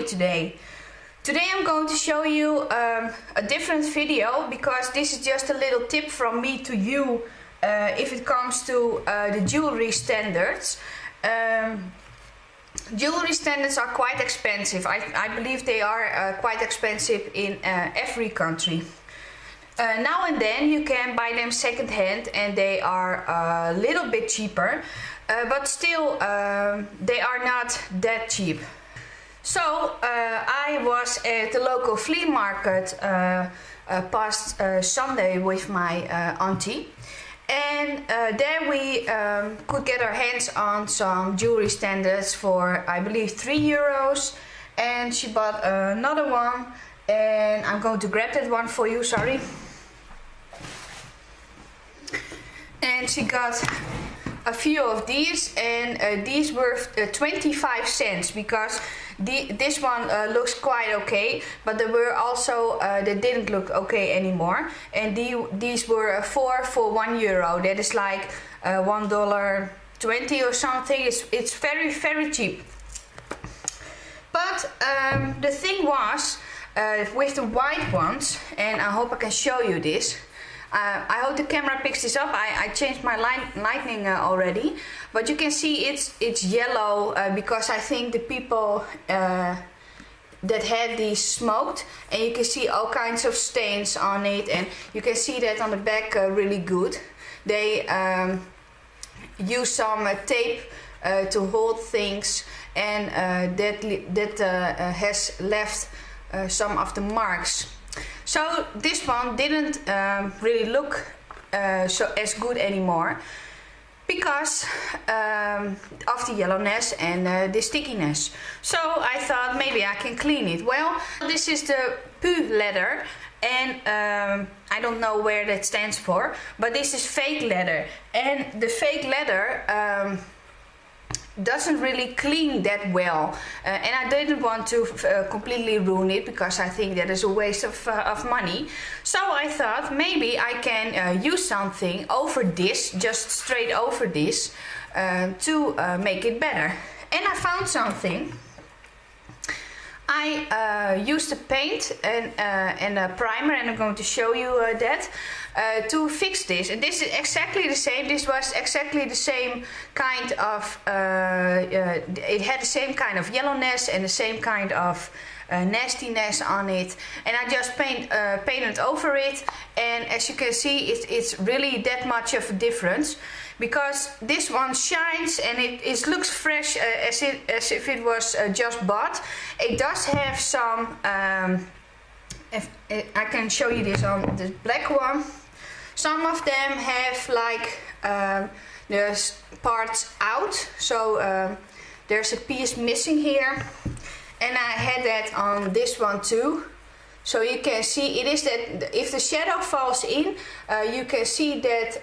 you today? Today I'm going to show you a different video, because this is just a little tip from me to you if it comes to the jewelry standards. Jewelry standards are quite expensive. I believe they are quite expensive in every country. Now and then you can buy them second-hand and they are a little bit cheaper, but still they are not that cheap. So I was at the local flea market past Sunday with my auntie, and there we could get our hands on some jewelry standards for, I believe, €3, and she bought another one, and I'm going to grab that one for you, sorry. And she got a few of these, and these were 25 cents, because this one looks quite okay, but there were also that didn't look okay anymore, and these were 4 for €1. That is like $1.20 or something. It's very, very cheap. But the thing was with the white ones, and I hope I can show you this. I hope the camera picks this up. I changed my lighting already, but you can see it's yellow because I think the people that had these smoked, and you can see all kinds of stains on it, and you can see that on the back really good. They use some tape to hold things, and that has left some of the marks. So this one didn't really look as good anymore, because of the yellowness and the stickiness. So I thought maybe I can clean it. Well, this is the PU leather, and I don't know where that stands for, but this is fake leather, and the fake leather doesn't really clean that well, and I didn't want to completely ruin it, because I think that is a waste of money. So I thought maybe I can use something over this, just straight over this, to make it better. And I found something. I used a paint and a primer, and I'm going to show you that to fix this. And this is exactly the same. This was exactly the same kind of, it had the same kind of yellowness and the same kind of nastiness on it. And I just painted over it, and as you can see, it's really that much of a difference. Because this one shines and it looks fresh, as if it was just bought. It does have some, I can show you this on the black one. Some of them have like there's parts out, so there's a piece missing here, and I had that on this one too. So you can see it is that if the shadow falls in, you can see that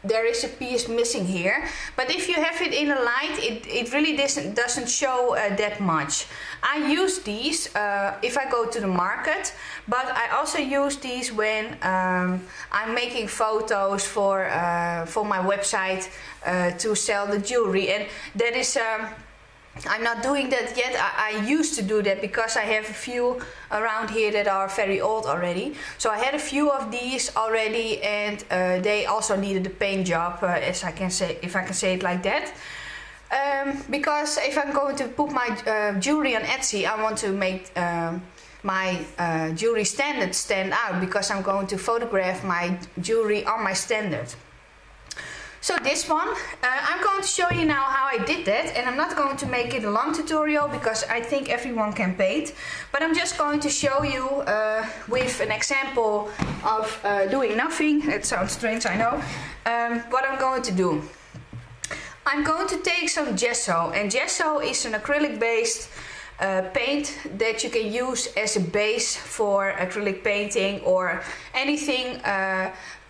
there is a piece missing here, but if you have it in a light, it really doesn't show that much. I use these if I go to the market, but I also use these when I'm making photos for my website to sell the jewelry, and that is I'm not doing that yet. I used to do that because I have a few around here that are very old already. So I had a few of these already, and they also needed a paint job, as I can say, if I can say it like that. Because if I'm going to put my jewelry on Etsy, I want to make my jewelry standard stand out, because I'm going to photograph my jewelry on my standard. So this one, I'm going to show you now how I did that, and I'm not going to make it a long tutorial because I think everyone can paint, but I'm just going to show you with an example of doing nothing. It sounds strange, I know. What I'm going to do. I'm going to take some gesso, and gesso is an acrylic based paint that you can use as a base for acrylic painting or anything.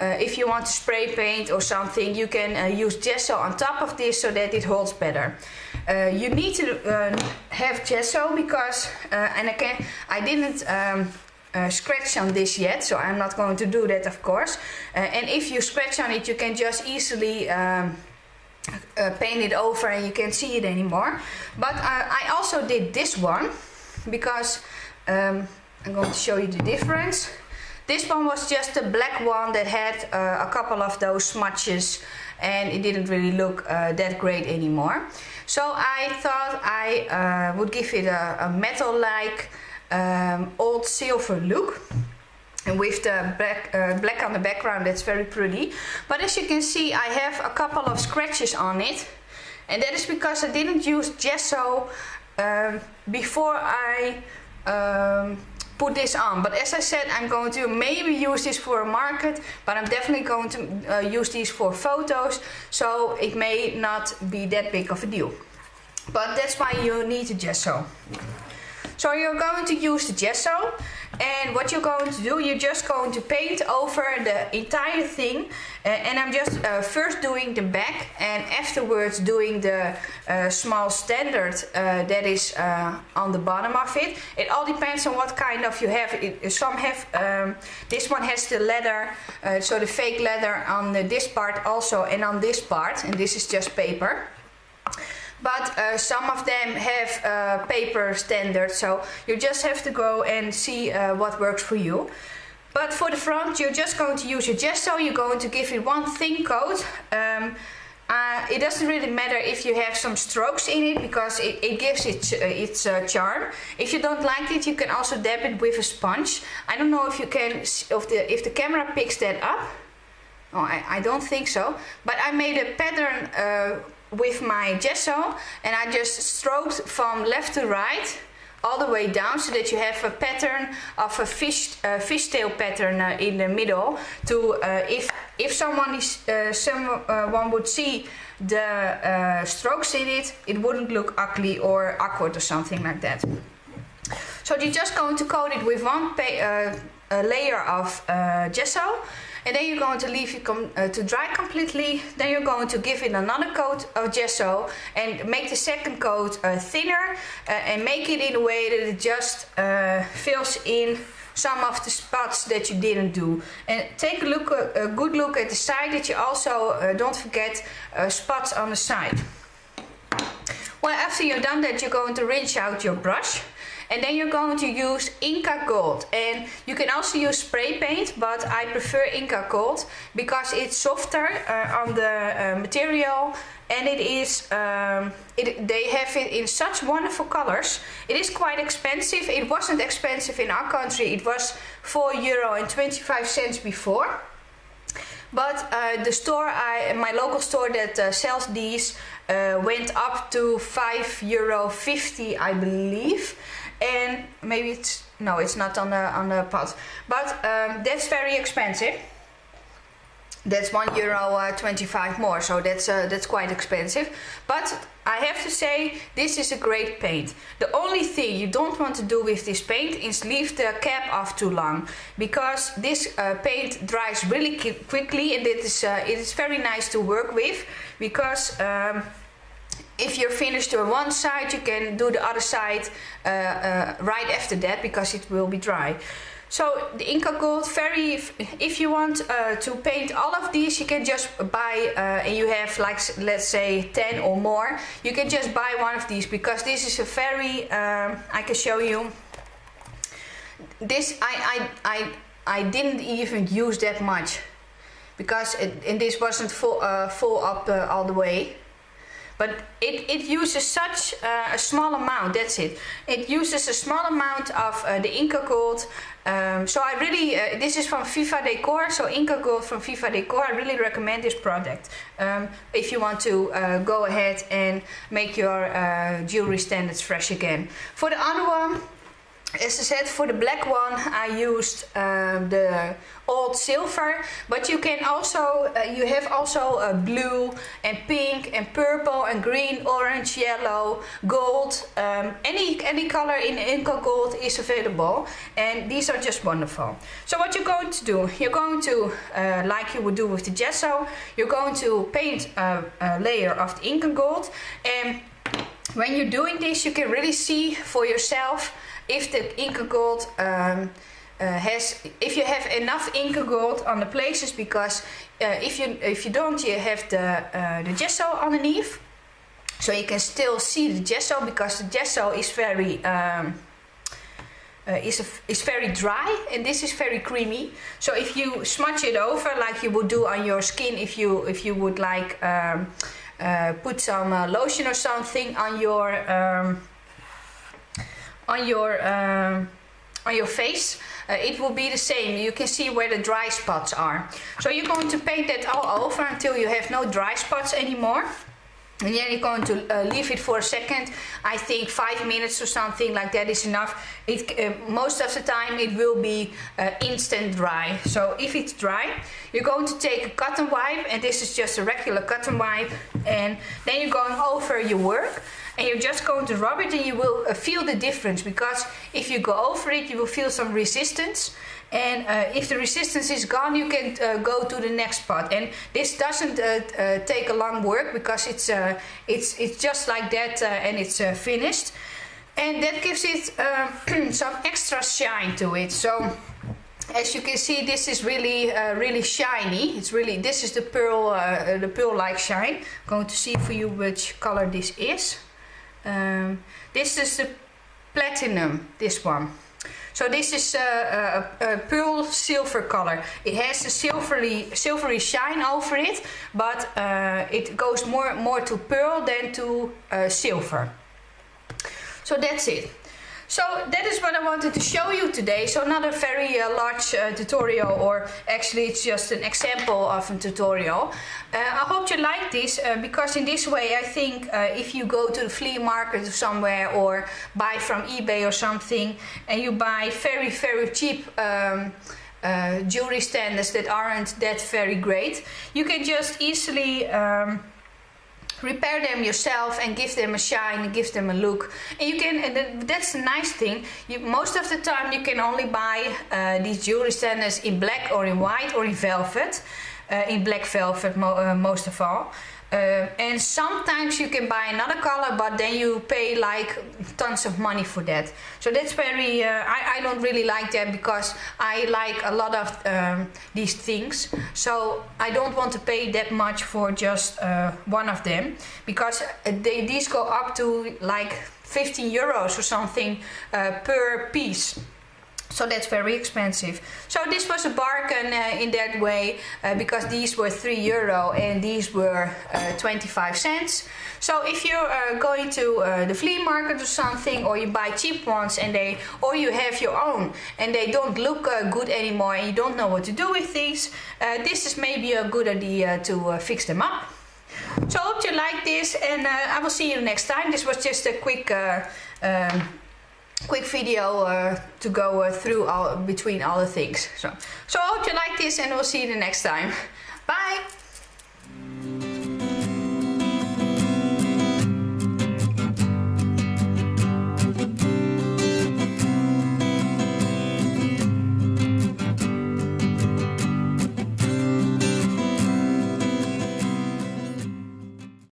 If you want to spray paint or something, you can use gesso on top of this so that it holds better. You need to have gesso because, and I didn't scratch on this yet, so I'm not going to do that, of course. And if you scratch on it, you can just easily paint it over and you can't see it anymore. But I also did this one because I'm going to show you the difference. This one was just a black one that had a couple of those smudges, and it didn't really look that great anymore. So I thought I would give it a metal-like old silver look. And with the black on the background, that's very pretty. But as you can see, I have a couple of scratches on it. And that is because I didn't use gesso before I put this on. But as I said, I'm going to maybe use this for a market, but I'm definitely going to use these for photos. So it may not be that big of a deal. But that's why you need the gesso. So you're going to use the gesso, and what you're going to do, you're just going to paint over the entire thing, and I'm just first doing the back and afterwards doing the small standard that is on the bottom of it. It all depends on what kind of you have. Some have, this one has the leather, so the fake leather on this part also, and on this part, and this is just paper. But some of them have paper standard, so you just have to go and see what works for you. But for the front, you're just going to use your gesso. You're going to give it one thin coat. It doesn't really matter if you have some strokes in it, because it gives its charm. If you don't like it, you can also dab it with a sponge. I don't know if you can, if the camera picks that up. Oh, I don't think so. But I made a pattern with my gesso, and I just stroked from left to right all the way down, so that you have a pattern of a fishtail pattern in the middle. To if someone would see the strokes in it, it wouldn't look ugly or awkward or something like that. So you're just going to coat it with one layer of gesso. And then you're going to leave it to dry completely. Then you're going to give it another coat of gesso and make the second coat thinner, and make it in a way that it just fills in some of the spots that you didn't do. And take a good look at the side, that you also don't forget spots on the side. Well, after you're done that, you're going to rinse out your brush. And then you're going to use Inca Gold, and you can also use spray paint, but I prefer Inca Gold because it's softer on the material, and it is they have it in such wonderful colors. It is quite expensive. It wasn't expensive in our country. It was €4.25 before. But the store, my local store that sells these, went up to €5.50, I believe. And maybe it's not on the pot, but that's very expensive. That's €1.25 more, so that's quite expensive. But I have to say, this is a great paint. The only thing you don't want to do with this paint is leave the cap off too long, because this paint dries really quickly, and it is very nice to work with, because if you're finished on one side, you can do the other side right after that, because it will be dry. So the Inca Gold, if you want to paint all of these, you can just buy, and you have, like, let's say 10 or more, you can just buy one of these, because this is a very, I can show you, this I didn't even use that much, because and this wasn't full up all the way. But it uses such a small amount, that's it. It uses a small amount of the Inca Gold. So I really, this is from Viva Decor, so Inca Gold from Viva Decor. I really recommend this product if you want to go ahead and make your jewelry standards fresh again. For the other one, as I said, for the black one, I used the old silver, but you can also, you have also blue and pink and purple and green, orange, yellow, gold. Any color in Inca Gold is available, and these are just wonderful. So what you're going to do, you're going to, like you would do with the gesso, you're going to paint a layer of the Inca Gold, and when you're doing this, you can really see for yourself if the Inca Gold if you have enough Inca gold on the places, because if you don't, you have the gesso underneath, so you can still see the gesso, because the gesso is very is very dry, and this is very creamy. So if you smudge it over like you would do on your skin, if you would like put some lotion or something on your face, it will be the same. You can see where the dry spots are. So you're going to paint that all over until you have no dry spots anymore. And then you're going to leave it for a second. I think 5 minutes or something like that is enough. Most of the time it will be instant dry. So if it's dry, you're going to take a cotton wipe, and this is just a regular cotton wipe, and then you're going over your work, and you're just going to rub it, and you will feel the difference, because if you go over it, you will feel some resistance. And if the resistance is gone, you can go to the next spot. And this doesn't take a long work, because it's just like that, and it's finished. And that gives it some extra shine to it. So as you can see, this is really really shiny. This is the pearl-like shine. I'm going to see for you which color this is. This is the platinum. This one. So this is a pearl silver color. It has a silvery shine over it, but it goes more to pearl than to silver. So that's it. So that is what I wanted to show you today. So not a very large tutorial, or actually it's just an example of a tutorial. I hope you like this, because in this way I think if you go to the flea market or somewhere, or buy from eBay or something, and you buy very cheap jewelry standards that aren't that very great, you can just easily repair them yourself and give them a shine and give them a look. And you can, and that's the nice thing, most of the time you can only buy these jewelry standards in black or in white or in velvet, in black velvet most of all. And sometimes you can buy another color, but then you pay like tons of money for that. So that's very, I don't really like that, because I like a lot of these things. So I don't want to pay that much for just one of them, because these go up to like 15 euros or something per piece. So that's very expensive. So this was a bargain in that way, because these were €3 and these were 25 cents. So if you're going to the flea market or something, or you buy cheap ones, and or you have your own and they don't look good anymore, and you don't know what to do with these, this is maybe a good idea to fix them up. So I hope you like this, and I will see you next time. This was just a quick video to go through between all the things. So I hope you like this, and we'll see you the next time. Bye!